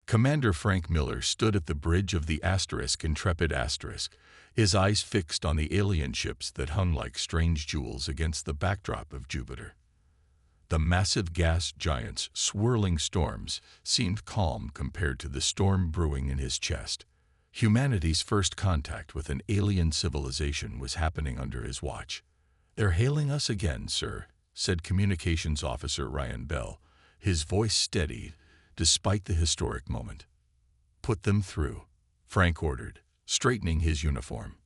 Commander Frank Miller stood at the bridge of the Intrepid his eyes fixed on the alien ships that hung like strange jewels against the backdrop of Jupiter. The massive gas giants swirling storms seemed calm compared to the storm brewing in his chest. Humanity's first contact with an alien civilization was happening under his watch. "They're hailing us again, sir," said Communications Officer Ryan Bell, his voice steady despite the historic moment. "Put them through," Frank ordered, straightening his uniform.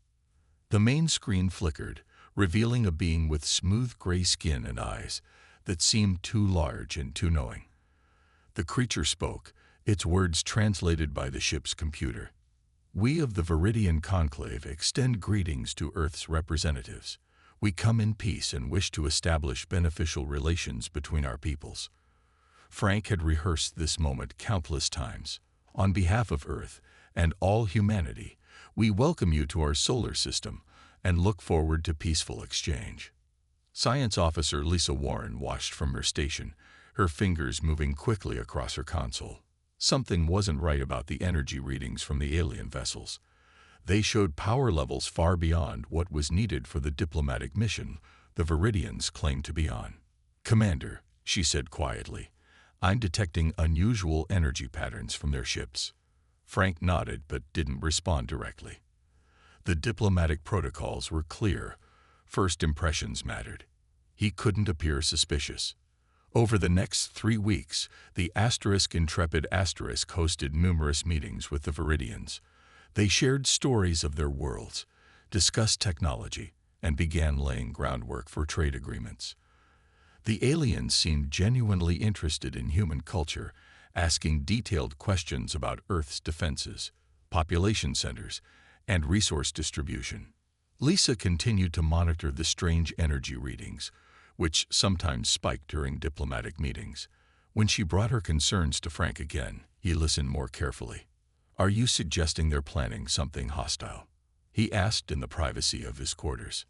The main screen flickered, revealing a being with smooth gray skin and eyes that seemed too large and too knowing. The creature spoke, its words translated by the ship's computer. "We of the Viridian Conclave extend greetings to Earth's representatives. We come in peace and wish to establish beneficial relations between our peoples." Frank had rehearsed this moment countless times. "On behalf of Earth and all humanity, we welcome you to our solar system and look forward to peaceful exchange." Science Officer Lisa Warren watched from her station, her fingers moving quickly across her console. Something wasn't right about the energy readings from the alien vessels. They showed power levels far beyond what was needed for the diplomatic mission the Viridians claimed to be on. "Commander," she said quietly, "I'm detecting unusual energy patterns from their ships." Frank nodded but didn't respond directly. The diplomatic protocols were clear. First impressions mattered. He couldn't appear suspicious. Over the next 3 weeks, the Intrepid hosted numerous meetings with the Viridians. They shared stories of their worlds, discussed technology, and began laying groundwork for trade agreements. The aliens seemed genuinely interested in human culture, asking detailed questions about Earth's defenses, population centers, and resource distribution. Lisa continued to monitor the strange energy readings, which sometimes spiked during diplomatic meetings. When she brought her concerns to Frank again, he listened more carefully. "Are you suggesting they're planning something hostile?" he asked in the privacy of his quarters.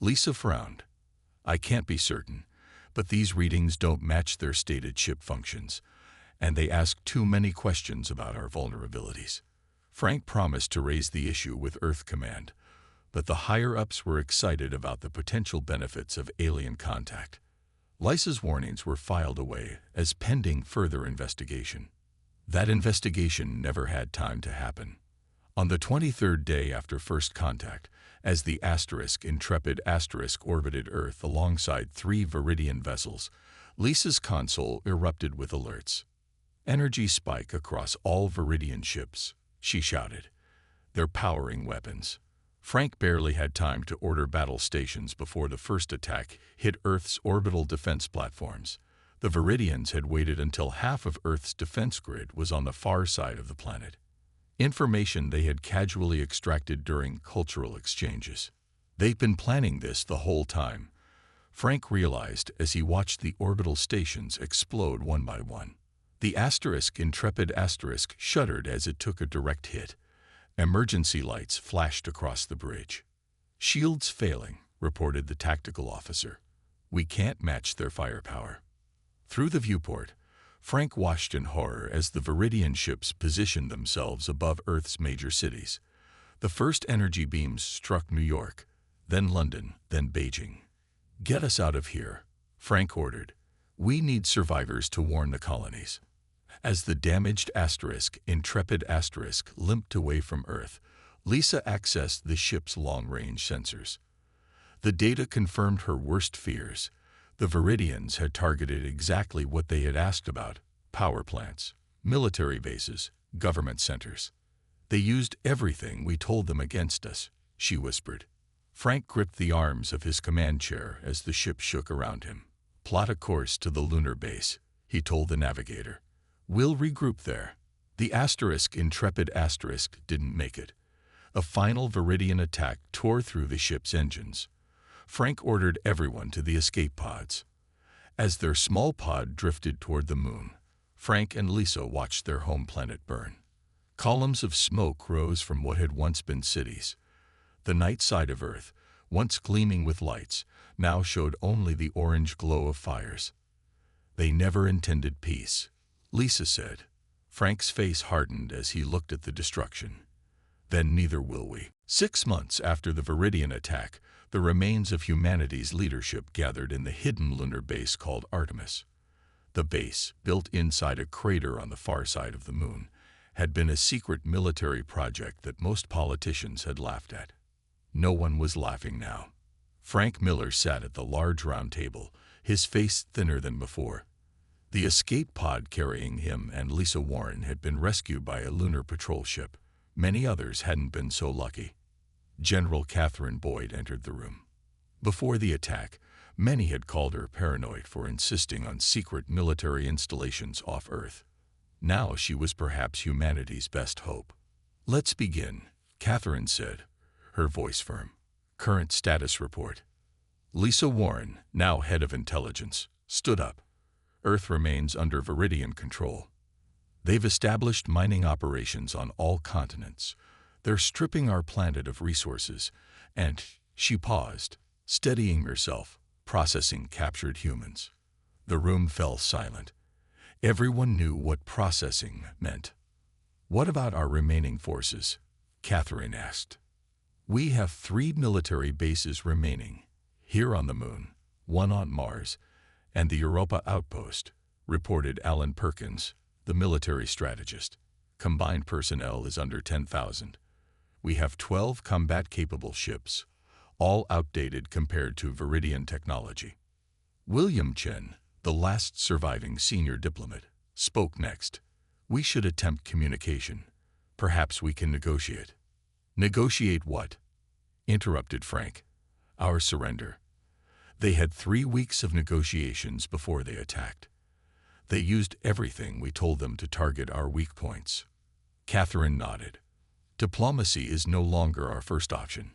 Lisa frowned. "I can't be certain, but these readings don't match their stated ship functions, and they ask too many questions about our vulnerabilities." Frank promised to raise the issue with Earth Command, but the higher-ups were excited about the potential benefits of alien contact. Lisa's warnings were filed away as pending further investigation. That investigation never had time to happen. On the 23rd day after first contact, as the Intrepid orbited Earth alongside 3 Viridian vessels, Lisa's console erupted with alerts. "Energy spike across all Viridian ships," she shouted. "They're powering weapons." Frank barely had time to order battle stations before the first attack hit Earth's orbital defense platforms. The Viridians had waited until half of Earth's defense grid was on the far side of the planet. Information they had casually extracted during cultural exchanges. They'd been planning this the whole time, Frank realized as he watched the orbital stations explode one by one. The Intrepid shuddered as it took a direct hit. Emergency lights flashed across the bridge. "Shields failing," reported the tactical officer. "We can't match their firepower." Through the viewport, Frank watched in horror as the Viridian ships positioned themselves above Earth's major cities. The first energy beams struck New York, then London, then Beijing. "Get us out of here," Frank ordered. "We need survivors to warn the colonies." As the damaged Intrepid limped away from Earth, Lisa accessed the ship's long-range sensors. The data confirmed her worst fears. The Viridians had targeted exactly what they had asked about: power plants, military bases, government centers. "They used everything we told them against us," she whispered. Frank gripped the arms of his command chair as the ship shook around him. "Plot a course to the lunar base," he told the navigator. "We'll regroup there." The Intrepid didn't make it. A final Viridian attack tore through the ship's engines. Frank ordered everyone to the escape pods. As their small pod drifted toward the moon, Frank and Lisa watched their home planet burn. Columns of smoke rose from what had once been cities. The night side of Earth, once gleaming with lights, now showed only the orange glow of fires. "They never intended peace," Lisa said. Frank's face hardened as he looked at the destruction. Then neither will we. 6 months after the Viridian attack, the remains of humanity's leadership gathered in the hidden lunar base called Artemis. The base, built inside a crater on the far side of the moon, had been a secret military project that most politicians had laughed at. No one was laughing now. Frank Miller sat at the large round table, his face thinner than before. The escape pod carrying him and Lisa Warren had been rescued by a lunar patrol ship. Many others hadn't been so lucky. General Catherine Boyd entered the room. Before the attack, many had called her paranoid for insisting on secret military installations off Earth. Now she was perhaps humanity's best hope. "Let's begin," Catherine said, her voice firm. "Current status report." Lisa Warren, now head of intelligence, stood up. "Earth remains under Viridian control. They've established mining operations on all continents. They're stripping our planet of resources, and—" She paused, steadying herself, processing captured humans. The room fell silent. Everyone knew what processing meant. "What about our remaining forces?" Catherine asked. "We have 3 military bases remaining, here on the moon, 1 on Mars, and the Europa outpost," reported Alan Perkins, the military strategist. "Combined personnel is under 10,000. We have 12 combat-capable ships, all outdated compared to Viridian technology." William Chen, the last surviving senior diplomat, spoke next. "We should attempt communication. Perhaps we can negotiate." "Negotiate what?" interrupted Frank. "Our surrender." They had 3 weeks of negotiations before they attacked. They used everything we told them to target our weak points. Catherine nodded. "Diplomacy is no longer our first option.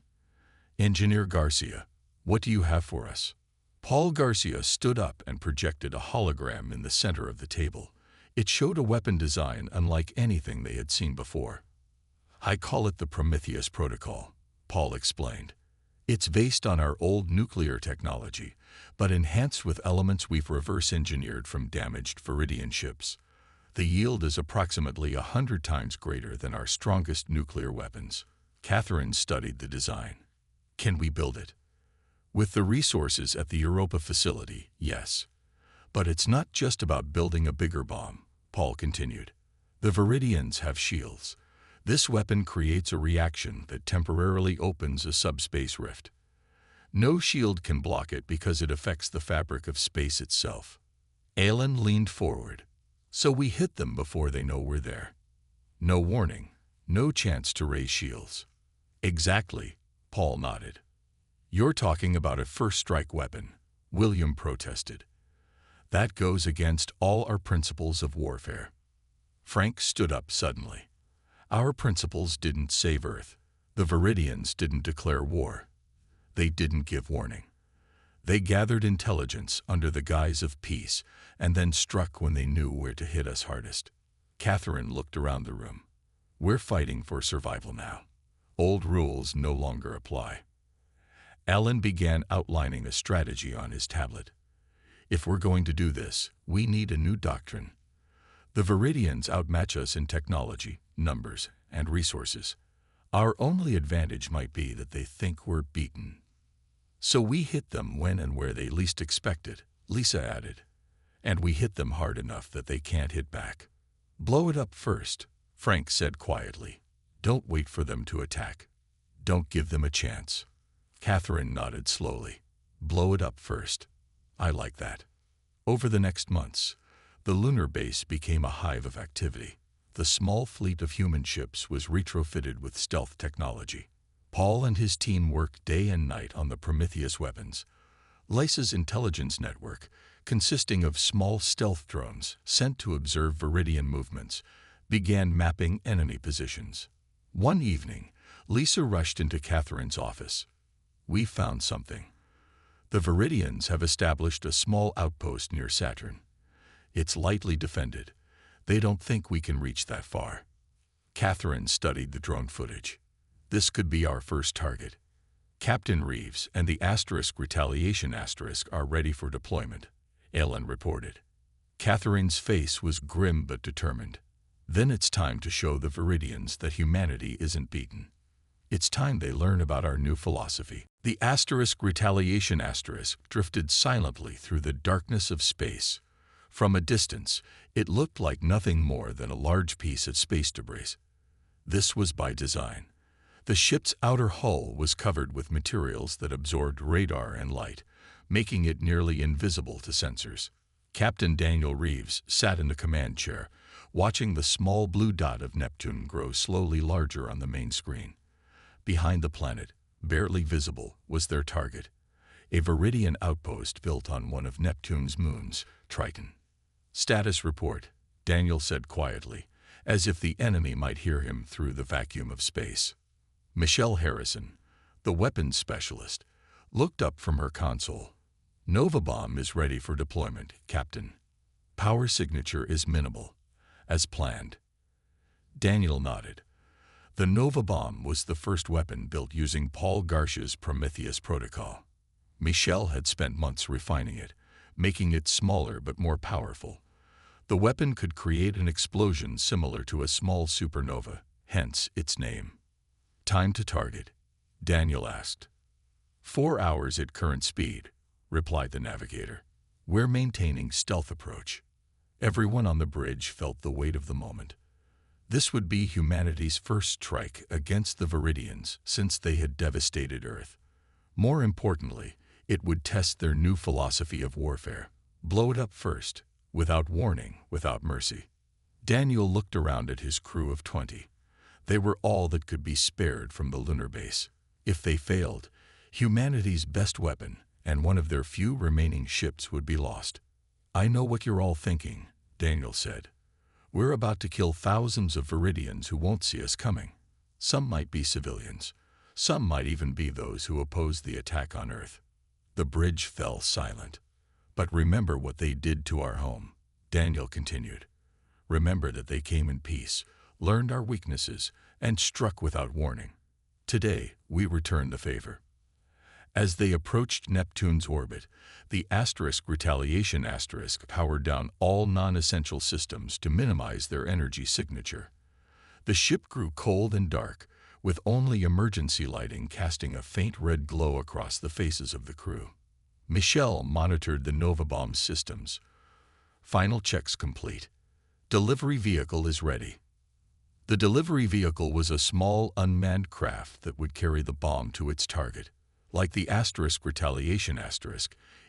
Engineer Garcia, what do you have for us?" Paul Garcia stood up and projected a hologram in the center of the table. It showed a weapon design unlike anything they had seen before. "I call it the Prometheus Protocol," Paul explained. "It's based on our old nuclear technology, but enhanced with elements we've reverse-engineered from damaged Viridian ships. The yield is approximately 100 times greater than our strongest nuclear weapons." Catherine studied the design. "Can we build it?" "With the resources at the Europa facility, yes. But it's not just about building a bigger bomb," Paul continued. "The Viridians have shields. This weapon creates a reaction that temporarily opens a subspace rift. No shield can block it because it affects the fabric of space itself." Alan leaned forward. "So we hit them before they know we're there. No warning, no chance to raise shields." "Exactly," Paul nodded. "You're talking about a first-strike weapon," William protested. "That goes against all our principles of warfare." Frank stood up suddenly. "Our principles didn't save Earth. The Viridians didn't declare war. They didn't give warning. They gathered intelligence under the guise of peace and then struck when they knew where to hit us hardest." Catherine looked around the room. "We're fighting for survival now. Old rules no longer apply." Alan began outlining a strategy on his tablet. "If we're going to do this, we need a new doctrine. The Viridians outmatch us in technology, numbers, and resources. Our only advantage might be that they think we're beaten. So we hit them when and where they least expect it," Lisa added. "And we hit them hard enough that they can't hit back." "Blow it up first," Frank said quietly. "Don't wait for them to attack. Don't give them a chance." Catherine nodded slowly. "Blow it up first. I like that." Over the next months, the lunar base became a hive of activity. The small fleet of human ships was retrofitted with stealth technology. Paul and his team worked day and night on the Prometheus weapons. Lisa's intelligence network, consisting of small stealth drones sent to observe Viridian movements, began mapping enemy positions. One evening, Lisa rushed into Catherine's office. "We found something. The Viridians have established a small outpost near Saturn. It's lightly defended. They don't think we can reach that far." Catherine studied the drone footage. "This could be our first target. Captain Reeves and the Retaliation are ready for deployment," Alan reported. Catherine's face was grim but determined. Then it's time to show the Viridians that humanity isn't beaten. It's time they learn about our new philosophy. The retaliation drifted silently through the darkness of space. From a distance, it looked like nothing more than a large piece of space debris. This was by design. The ship's outer hull was covered with materials that absorbed radar and light, making it nearly invisible to sensors. Captain Daniel Reeves sat in the command chair, watching the small blue dot of Neptune grow slowly larger on the main screen. Behind the planet, barely visible, was their target, a Viridian outpost built on one of Neptune's moons, Triton. "Status report," Daniel said quietly, as if the enemy might hear him through the vacuum of space. Michelle Harrison, the weapons specialist, looked up from her console. "Nova bomb is ready for deployment, Captain. Power signature is minimal, as planned." Daniel nodded. The Nova bomb was the first weapon built using Paul Garsh's Prometheus protocol. Michelle had spent months refining it, making it smaller but more powerful. The weapon could create an explosion similar to a small supernova, hence its name. "Time to target?" Daniel asked. 4 hours at current speed," replied the navigator. "We're maintaining stealth approach." Everyone on the bridge felt the weight of the moment. This would be humanity's first strike against the Viridians since they had devastated Earth. More importantly, it would test their new philosophy of warfare. Blow it up first, without warning, without mercy. Daniel looked around at his crew of 20. They were all that could be spared from the lunar base. If they failed, humanity's best weapon and one of their few remaining ships would be lost. "I know what you're all thinking," Daniel said. "We're about to kill thousands of Viridians who won't see us coming. Some might be civilians. Some might even be those who opposed the attack on Earth." The bridge fell silent. "But remember what they did to our home," Daniel continued. "Remember that they came in peace, learned our weaknesses, and struck without warning. Today, we return the favor." As they approached Neptune's orbit, the retaliation powered down all non-essential systems to minimize their energy signature. The ship grew cold and dark, with only emergency lighting casting a faint red glow across the faces of the crew. Michelle monitored the Nova bomb systems. "Final checks complete. Delivery vehicle is ready." The delivery vehicle was a small, unmanned craft that would carry the bomb to its target. Like the retaliation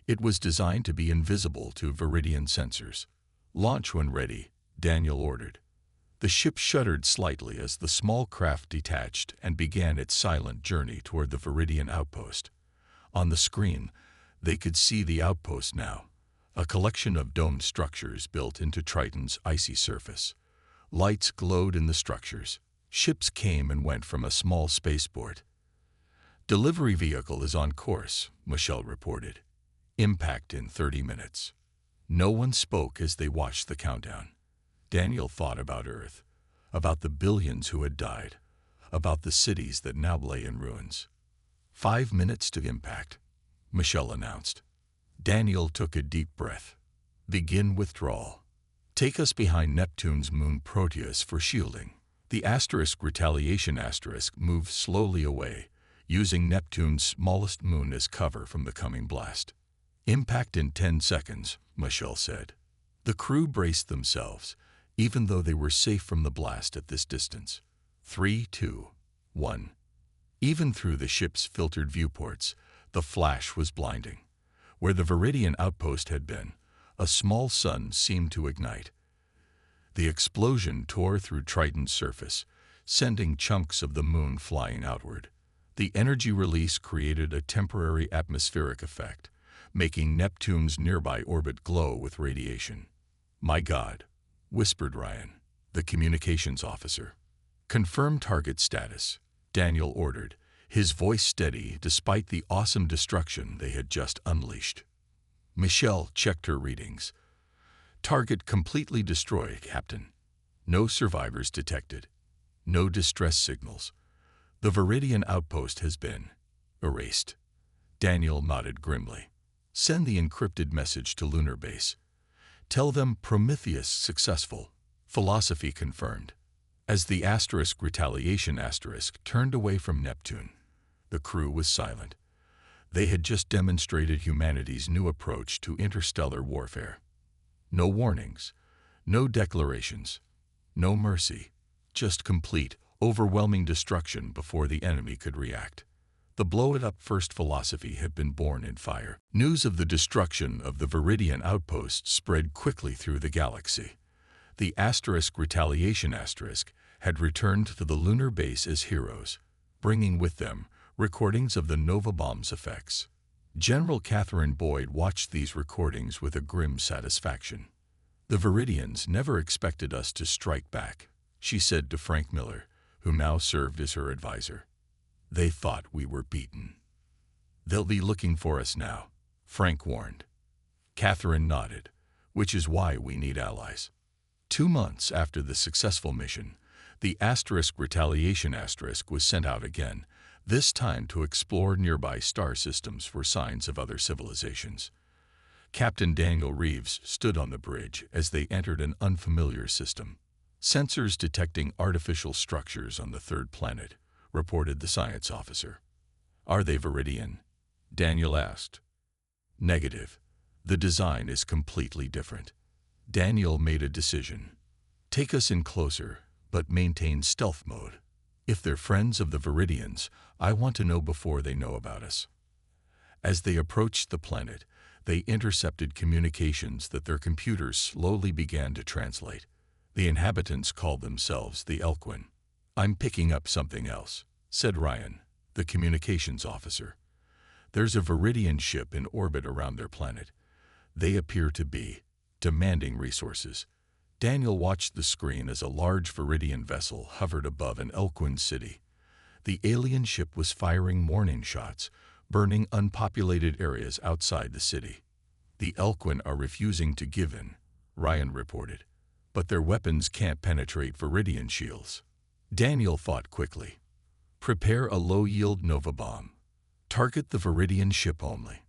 it was designed to be invisible to Viridian sensors. "Launch when ready," Daniel ordered. The ship shuddered slightly as the small craft detached and began its silent journey toward the Viridian outpost. On the screen, they could see the outpost now, a collection of domed structures built into Triton's icy surface. Lights glowed in the structures. Ships came and went from a small spaceport. "Delivery vehicle is on course," Michelle reported. "Impact in 30 minutes." No one spoke as they watched the countdown. Daniel thought about Earth, about the billions who had died, about the cities that now lay in ruins. 5 minutes to impact," Michelle announced. Daniel took a deep breath. "Begin withdrawal. Take us behind Neptune's moon Proteus for shielding." The retaliation moved slowly away, using Neptune's smallest moon as cover from the coming blast. "Impact in 10 seconds, Michelle said. The crew braced themselves, even though they were safe from the blast at this distance. 3, 2, 1. Even through the ship's filtered viewports, the flash was blinding. Where the Viridian outpost had been, a small sun seemed to ignite. The explosion tore through Triton's surface, sending chunks of the moon flying outward. The energy release created a temporary atmospheric effect, making Neptune's nearby orbit glow with radiation. "My God," whispered Ryan, the communications officer. "Confirm target status," Daniel ordered, his voice steady despite the awesome destruction they had just unleashed. Michelle checked her readings. "Target completely destroyed, Captain. No survivors detected. No distress signals. The Viridian outpost has been erased." Daniel nodded grimly. "Send the encrypted message to Lunar Base. Tell them Prometheus successful. Philosophy confirmed. As the retaliation turned away from Neptune, the crew was silent. They had just demonstrated humanity's new approach to interstellar warfare. No warnings, no declarations, no mercy, just complete, overwhelming destruction before the enemy could react. The blow-it-up first philosophy had been born in fire. News of the destruction of the Viridian outpost spread quickly through the galaxy. The retaliation had returned to the lunar base as heroes, bringing with them recordings of the Nova bomb's effects. General Catherine Boyd watched these recordings with a grim satisfaction. "The Viridians never expected us to strike back," she said to Frank Miller, who now served as her advisor. "They thought we were beaten." "They'll be looking for us now," Frank warned. Catherine nodded, "which is why we need allies." 2 months after the successful mission, the retaliation was sent out again, this time to explore nearby star systems for signs of other civilizations. Captain Daniel Reeves stood on the bridge as they entered an unfamiliar system. "Sensors detecting artificial structures on the third planet," reported the science officer. "Are they Viridian?" Daniel asked. "Negative. The design is completely different." Daniel made a decision. "Take us in closer, but maintain stealth mode. If they're friends of the Viridians, I want to know before they know about us." As they approached the planet, they intercepted communications that their computers slowly began to translate. The inhabitants called themselves the Elquin. "I'm picking up something else," said Ryan, the communications officer. "There's a Viridian ship in orbit around their planet. They appear to be demanding resources." Daniel watched the screen as a large Viridian vessel hovered above an Elquin city. The alien ship was firing warning shots, burning unpopulated areas outside the city. "The Elquin are refusing to give in," Ryan reported. "But their weapons can't penetrate Viridian shields." Daniel thought quickly. "Prepare a low-yield Nova bomb. Target the Viridian ship only."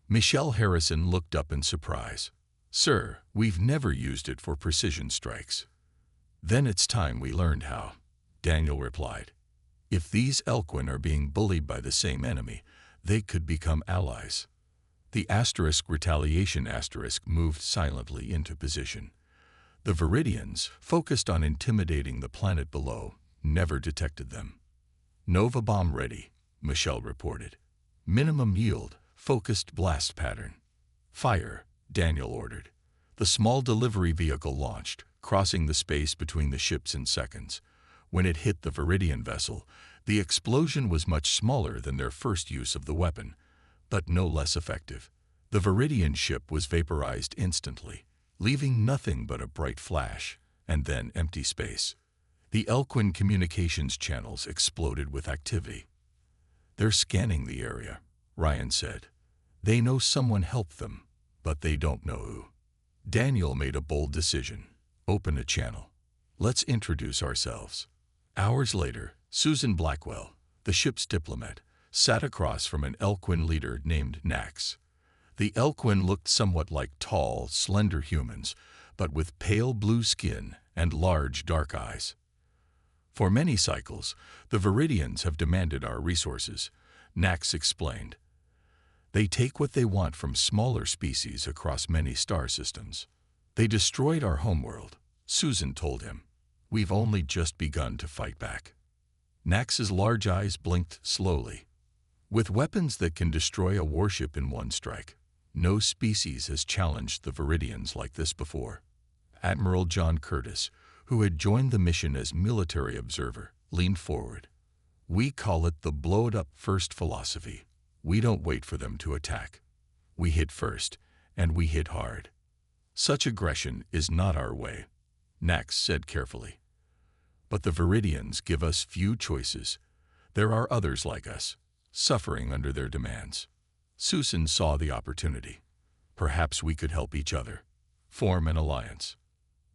Michelle Harrison looked up in surprise. "Sir, we've never used it for precision strikes." "Then it's time we learned how," Daniel replied. "If these Elquin are being bullied by the same enemy, they could become allies." The retaliation moved silently into position. The Viridians, focused on intimidating the planet below, never detected them. "Nova bomb ready," Michelle reported. "Minimum yield, focused blast pattern." "Fire," Daniel ordered. The small delivery vehicle launched, crossing the space between the ships in seconds. When it hit the Viridian vessel, the explosion was much smaller than their first use of the weapon, but no less effective. The Viridian ship was vaporized instantly, leaving nothing but a bright flash, and then empty space. The Elquin communications channels exploded with activity. "They're scanning the area," Ryan said. "They know someone helped them, but they don't know who." Daniel made a bold decision. "Open a channel. Let's introduce ourselves." Hours later, Susan Blackwell, the ship's diplomat, sat across from an Elquin leader named Nax. The Elquin looked somewhat like tall, slender humans, but with pale blue skin and large, dark eyes. "For many cycles, the Viridians have demanded our resources," Nax explained. "They take what they want from smaller species across many star systems. They destroyed our homeworld," Susan told him. "We've only just begun to fight back." Nax's large eyes blinked slowly. "With weapons that can destroy a warship in one strike, no species has challenged the Viridians like this before." Admiral John Curtis, who had joined the mission as military observer, leaned forward. "We call it the blow-it-up first philosophy. We don't wait for them to attack. We hit first, and we hit hard. Such aggression is not our way," Nax said carefully. "But the Viridians give us few choices. There are others like us, suffering under their demands." Susan saw the opportunity. "Perhaps we could help each other, form an alliance."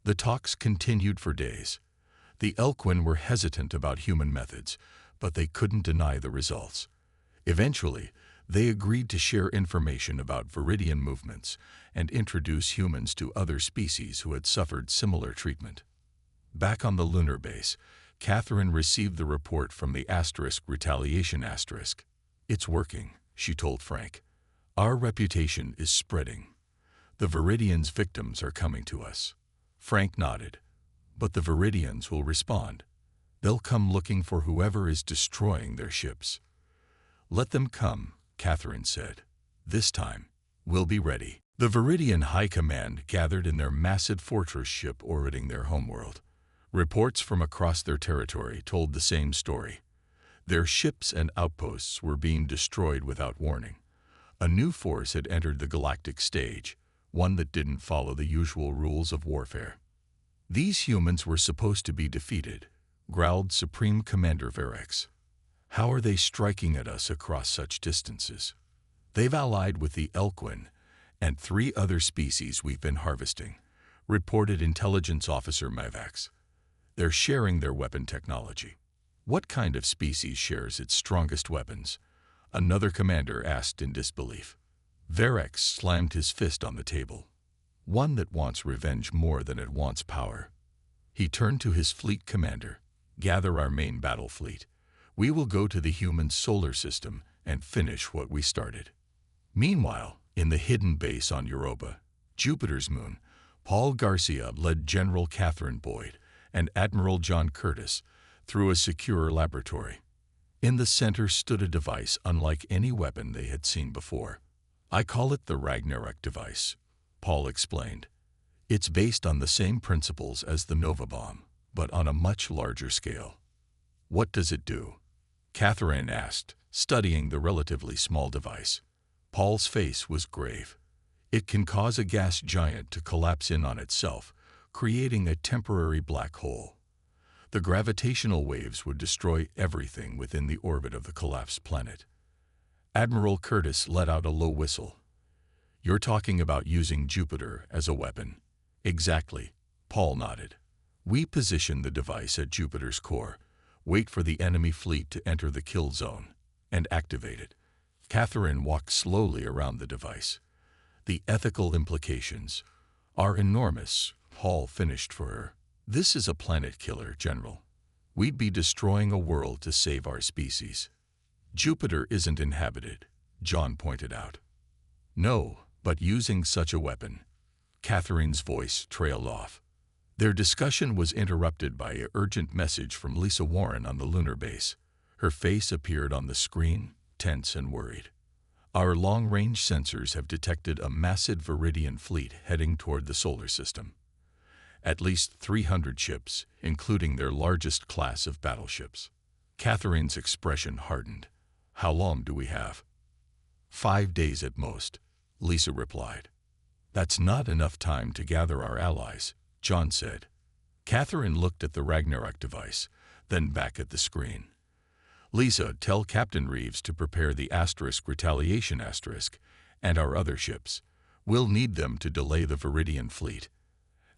The talks continued for days. The Elquin were hesitant about human methods, but they couldn't deny the results. Eventually, they agreed to share information about Viridian movements and introduce humans to other species who had suffered similar treatment. Back on the lunar base, Catherine received the report from the retaliation. It's working, she told Frank. Our reputation is spreading. The Viridian's victims are coming to us. Frank nodded. But the Viridians will respond. They'll come looking for whoever is destroying their ships. Let them come, Catherine said. This time, we'll be ready. The Viridian High Command gathered in their massive fortress ship orbiting their homeworld. Reports from across their territory told the same story. Their ships and outposts were being destroyed without warning. A new force had entered the galactic stage, one that didn't follow the usual rules of warfare. These humans were supposed to be defeated, growled Supreme Commander Verex. How are they striking at us across such distances? They've allied with the Elquin and 3 other species we've been harvesting, reported Intelligence Officer Mavax. They're sharing their weapon technology. What kind of species shares its strongest weapons? Another commander asked in disbelief. Verex slammed his fist on the table. One that wants revenge more than it wants power. He turned to his fleet commander. Gather our main battle fleet. We will go to the human solar system and finish what we started. Meanwhile, in the hidden base on Europa, Jupiter's moon, Paul Garcia led General Catherine Boyd and Admiral John Curtis through a secure laboratory. In the center stood a device unlike any weapon they had seen before. I call it the Ragnarok device, Paul explained. It's based on the same principles as the Nova Bomb, but on a much larger scale. What does it do? Catherine asked, studying the relatively small device. Paul's face was grave. It can cause a gas giant to collapse in on itself, creating a temporary black hole. The gravitational waves would destroy everything within the orbit of the collapsed planet. Admiral Curtis let out a low whistle. You're talking about using Jupiter as a weapon. Exactly, Paul nodded. We position the device at Jupiter's core, wait for the enemy fleet to enter the kill zone, and activate it. Catherine walked slowly around the device. The ethical implications are enormous, Paul finished for her. This is a planet killer, General. We'd be destroying a world to save our species. Jupiter isn't inhabited, John pointed out. No, but using such a weapon. Catherine's voice trailed off. Their discussion was interrupted by an urgent message from Lisa Warren on the lunar base. Her face appeared on the screen, tense and worried. Our long-range sensors have detected a massive Viridian fleet heading toward the solar system. At least 300 ships, including their largest class of battleships. Catherine's expression hardened. How long do we have? 5 days at most, Lisa replied. That's not enough time to gather our allies, John said. Catherine looked at the Ragnarok device, then back at the screen. Lisa, tell Captain Reeves to prepare the retaliation and our other ships. We'll need them to delay the Viridian fleet.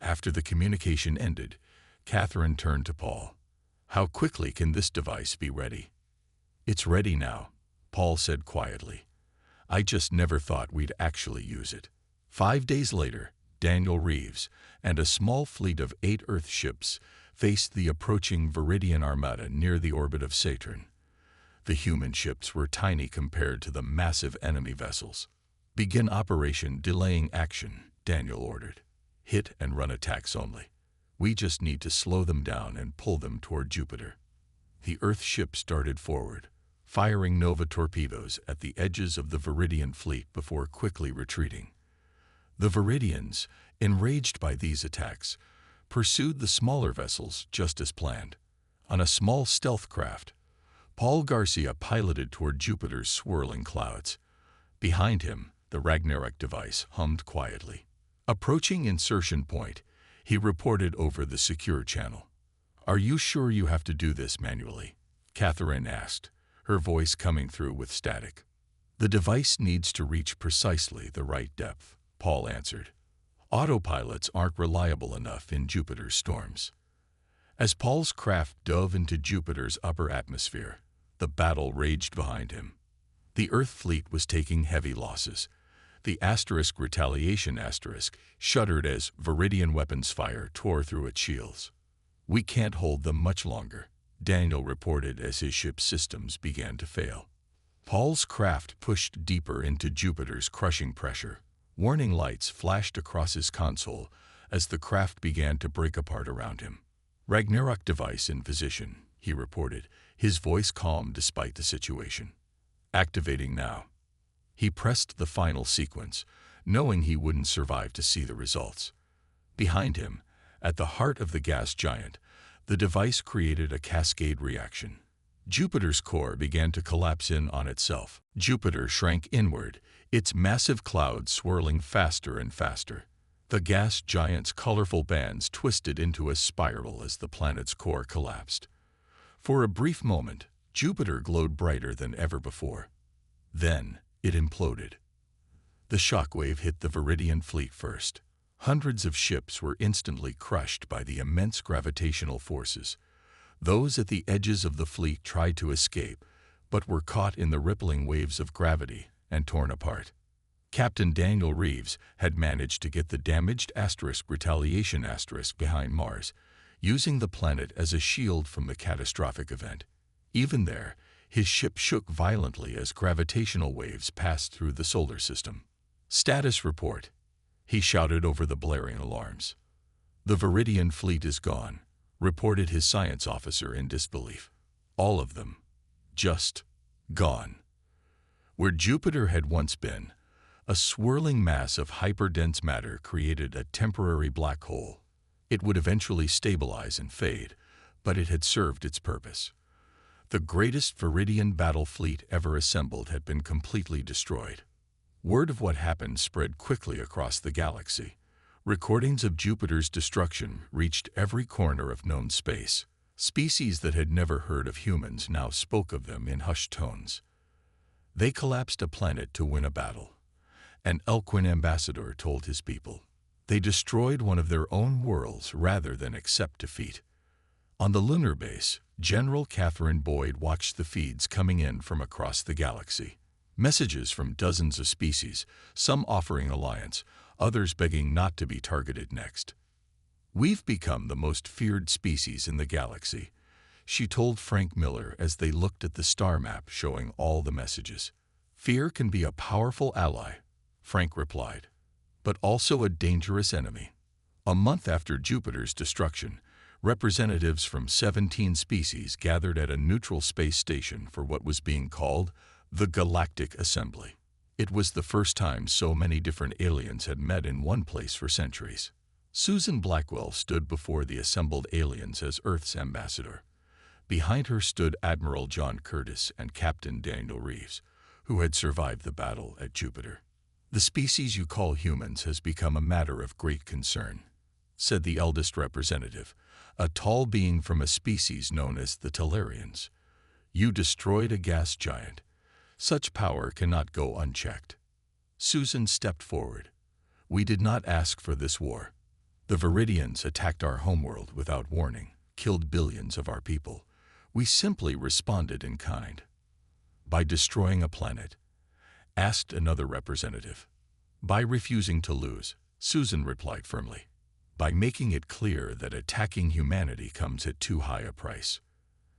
After the communication ended, Catherine turned to Paul. How quickly can this device be ready? It's ready now, Paul said quietly. I just never thought we'd actually use it. 5 days later, Daniel Reeves and a small fleet of 8 Earth ships faced the approaching Viridian armada near the orbit of Saturn. The human ships were tiny compared to the massive enemy vessels. Begin operation delaying action, Daniel ordered. Hit and run attacks only. We just need to slow them down and pull them toward Jupiter. The Earth ships darted forward, firing Nova torpedoes at the edges of the Viridian fleet before quickly retreating. The Viridians, enraged by these attacks, pursued the smaller vessels just as planned. On a small stealth craft, Paul Garcia piloted toward Jupiter's swirling clouds. Behind him, the Ragnarok device hummed quietly. Approaching insertion point, he reported over the secure channel. Are you sure you have to do this manually? Catherine asked, her voice coming through with static. The device needs to reach precisely the right depth, Paul answered. Autopilots aren't reliable enough in Jupiter's storms. As Paul's craft dove into Jupiter's upper atmosphere, the battle raged behind him. The Earth fleet was taking heavy losses. The retaliation shuddered as Viridian weapons fire tore through its shields. "We can't hold them much longer," Daniel reported as his ship's systems began to fail. Paul's craft pushed deeper into Jupiter's crushing pressure. Warning lights flashed across his console as the craft began to break apart around him. "Ragnarok device in position," he reported, his voice calm despite the situation. "Activating now." He pressed the final sequence, knowing he wouldn't survive to see the results. Behind him, at the heart of the gas giant, the device created a cascade reaction. Jupiter's core began to collapse in on itself. Jupiter shrank inward, its massive clouds swirling faster and faster. The gas giant's colorful bands twisted into a spiral as the planet's core collapsed. For a brief moment, Jupiter glowed brighter than ever before. Then, it imploded. The shockwave hit the Viridian fleet first. Hundreds of ships were instantly crushed by the immense gravitational forces. Those at the edges of the fleet tried to escape, but were caught in the rippling waves of gravity and torn apart. Captain Daniel Reeves had managed to get the damaged retaliation behind Mars, using the planet as a shield from the catastrophic event. Even there, his ship shook violently as gravitational waves passed through the solar system. "Status report," he shouted over the blaring alarms. "The Viridian fleet is gone," reported his science officer in disbelief. "All of them. Just gone." Where Jupiter had once been, a swirling mass of hyperdense matter created a temporary black hole. It would eventually stabilize and fade, but it had served its purpose. The greatest Viridian battle fleet ever assembled had been completely destroyed. Word of what happened spread quickly across the galaxy. Recordings of Jupiter's destruction reached every corner of known space. Species that had never heard of humans now spoke of them in hushed tones. They collapsed a planet to win a battle. An eloquent ambassador told his people. They destroyed one of their own worlds rather than accept defeat. On the lunar base, General Catherine Boyd watched the feeds coming in from across the galaxy. Messages from dozens of species, some offering alliance, others begging not to be targeted next. "We've become the most feared species in the galaxy," she told Frank Miller as they looked at the star map showing all the messages. "Fear can be a powerful ally," Frank replied, "but also a dangerous enemy." A month after Jupiter's destruction, representatives from 17 species gathered at a neutral space station for what was being called the Galactic Assembly. It was the first time so many different aliens had met in one place for centuries. Susan Blackwell stood before the assembled aliens as Earth's ambassador. Behind her stood Admiral John Curtis and Captain Daniel Reeves, who had survived the battle at Jupiter. "The species you call humans has become a matter of great concern," said the eldest representative, a tall being from a species known as the Tellarians. "You destroyed a gas giant. Such power cannot go unchecked." Susan stepped forward. "We did not ask for this war. The Viridians attacked our homeworld without warning, killed billions of our people. We simply responded in kind." "By destroying a planet?" asked another representative. "By refusing to lose," Susan replied firmly. "By making it clear that attacking humanity comes at too high a price."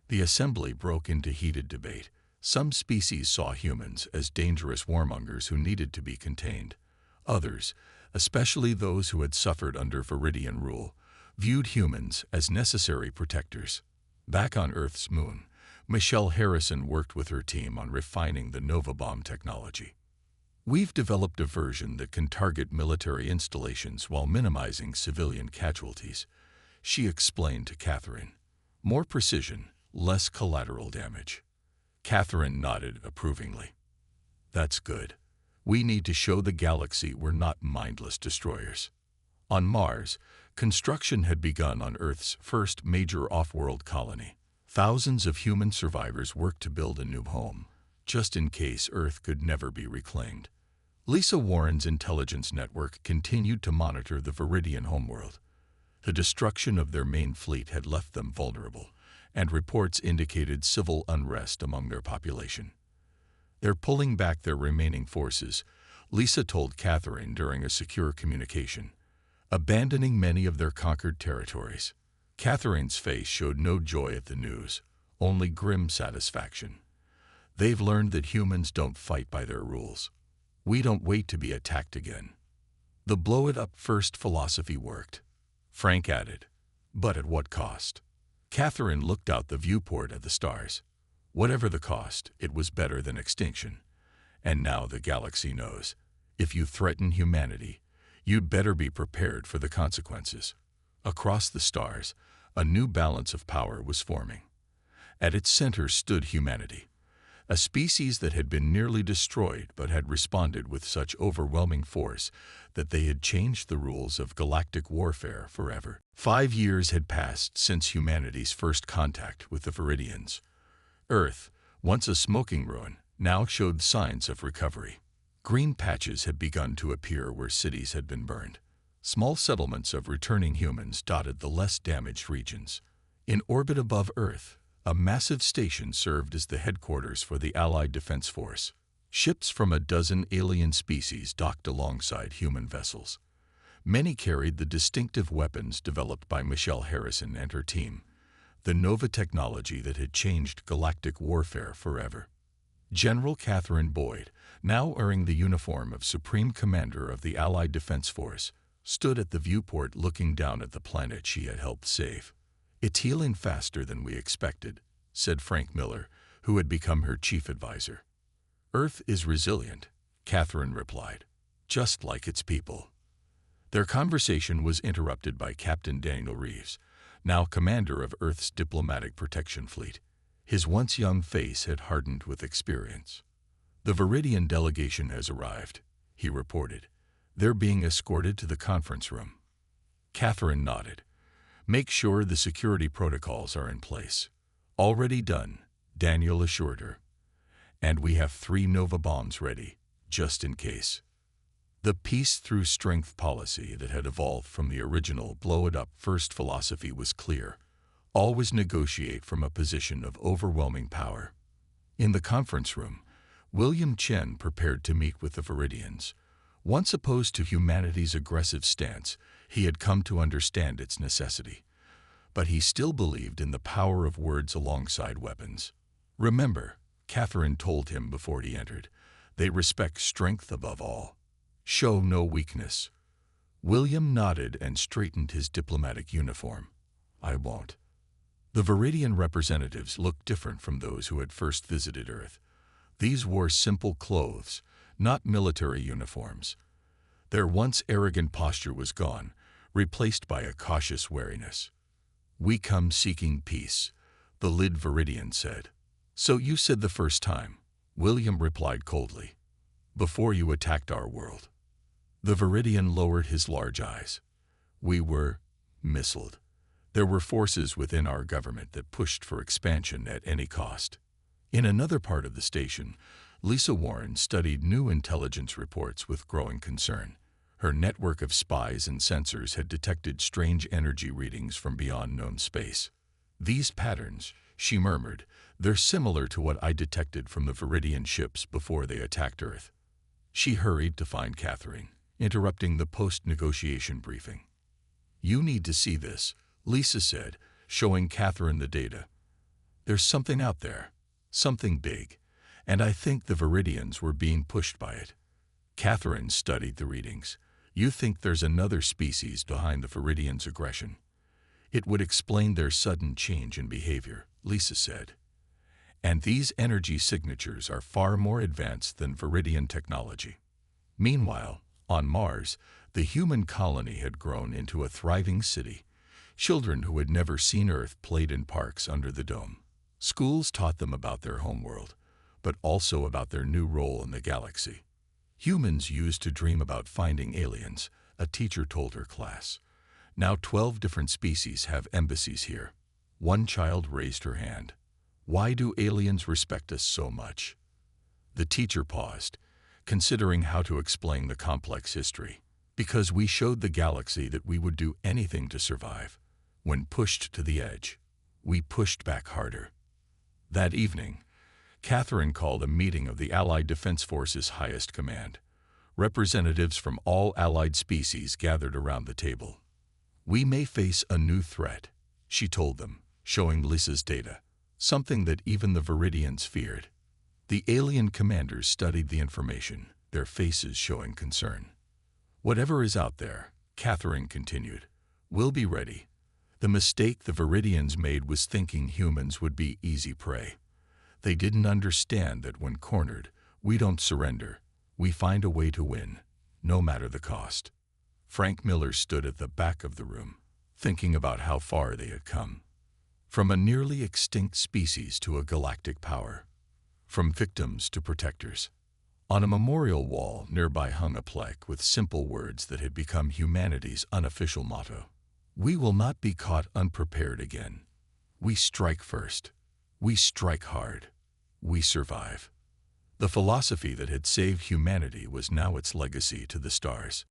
The assembly broke into heated debate. Some species saw humans as dangerous warmongers who needed to be contained. Others, especially those who had suffered under Viridian rule, viewed humans as necessary protectors. Back on Earth's moon, Michelle Harrison worked with her team on refining the Nova bomb technology. "We've developed a version that can target military installations while minimizing civilian casualties," she explained to Catherine. "More precision, less collateral damage." Catherine nodded approvingly. "That's good. We need to show the galaxy we're not mindless destroyers." On Mars, construction had begun on Earth's first major off-world colony. Thousands of human survivors worked to build a new home, just in case Earth could never be reclaimed. Lisa Warren's intelligence network continued to monitor the Viridian homeworld. The destruction of their main fleet had left them vulnerable, and reports indicated civil unrest among their population. "They're pulling back their remaining forces," Lisa told Catherine during a secure communication, "abandoning many of their conquered territories." Catherine's face showed no joy at the news, only grim satisfaction. They've learned that humans don't fight by their rules. We don't wait to be attacked again. The blow-it-up first philosophy worked, Frank added. But at what cost? Catherine looked out the viewport at the stars. Whatever the cost, it was better than extinction. And now the galaxy knows. If you threaten humanity, you'd better be prepared for the consequences. Across the stars, a new balance of power was forming. At its center stood humanity, a species that had been nearly destroyed but had responded with such overwhelming force that they had changed the rules of galactic warfare forever. 5 years had passed since humanity's first contact with the Viridians. Earth, once a smoking ruin, now showed signs of recovery. Green patches had begun to appear where cities had been burned. Small settlements of returning humans dotted the less damaged regions. In orbit above Earth, a massive station served as the headquarters for the Allied Defense Force. Ships from a dozen alien species docked alongside human vessels. Many carried the distinctive weapons developed by Michelle Harrison and her team, the Nova technology that had changed galactic warfare forever. General Catherine Boyd, now wearing the uniform of Supreme Commander of the Allied Defense Force, stood at the viewport looking down at the planet she had helped save. "It's healing faster than we expected," said Frank Miller, who had become her chief advisor. "Earth is resilient," Catherine replied, "just like its people." Their conversation was interrupted by Captain Daniel Reeves, now commander of Earth's diplomatic protection fleet. His once young face had hardened with experience. "The Viridian delegation has arrived," he reported. "They're being escorted to the conference room." Catherine nodded. "Make sure the security protocols are in place." "Already done," Daniel assured her. "And we have 3 Nova bombs ready, just in case." The peace through strength policy that had evolved from the original blow-it-up first philosophy was clear. Always negotiate from a position of overwhelming power. In the conference room, William Chen prepared to meet with the Viridians. Once opposed to humanity's aggressive stance, he had come to understand its necessity. But he still believed in the power of words alongside weapons. "Remember," Catherine told him before he entered, "they respect strength above all. Show no weakness." William nodded and straightened his diplomatic uniform. "I won't." The Viridian representatives looked different from those who had first visited Earth. These wore simple clothes, not military uniforms. Their once arrogant posture was gone, replaced by a cautious wariness. "We come seeking peace," the Lid Viridian said. "So you said the first time," William replied coldly, "before you attacked our world." The Viridian lowered his large eyes. "We were missiled. There were forces within our government that pushed for expansion at any cost." In another part of the station, Lisa Warren studied new intelligence reports with growing concern. Her network of spies and sensors had detected strange energy readings from beyond known space. "These patterns," she murmured, "they're similar to what I detected from the Viridian ships before they attacked Earth." She hurried to find Catherine, interrupting the post-negotiation briefing. "You need to see this," Lisa said, showing Catherine the data. "There's something out there, something big, and I think the Viridians were being pushed by it." Catherine studied the readings. "You think there's another species behind the Viridians' aggression?" "It would explain their sudden change in behavior," Lisa said. "And these energy signatures are far more advanced than Viridian technology." Meanwhile, on Mars, the human colony had grown into a thriving city. Children who had never seen Earth played in parks under the dome. Schools taught them about their homeworld, but also about their new role in the galaxy. "Humans used to dream about finding aliens," a teacher told her class. "Now 12 different species have embassies here." One child raised her hand. "Why do aliens respect us so much?" The teacher paused, considering how to explain the complex history. "Because we showed the galaxy that we would do anything to survive. When pushed to the edge, we pushed back harder." That evening, Catherine called a meeting of the Allied Defense Force's highest command. Representatives from all allied species gathered around the table. "We may face a new threat," she told them, showing Lisa's data, something that even the Viridians feared. The alien commanders studied the information, their faces showing concern. Whatever is out there, Catherine continued, we'll be ready. The mistake the Viridians made was thinking humans would be easy prey. They didn't understand that when cornered, we don't surrender. We find a way to win, no matter the cost. Frank Miller stood at the back of the room, thinking about how far they had come. From a nearly extinct species to a galactic power. From victims to protectors. On a memorial wall nearby hung a plaque with simple words that had become humanity's unofficial motto. We will not be caught unprepared again. We strike first. We strike hard. We survive. The philosophy that had saved humanity was now its legacy to the stars.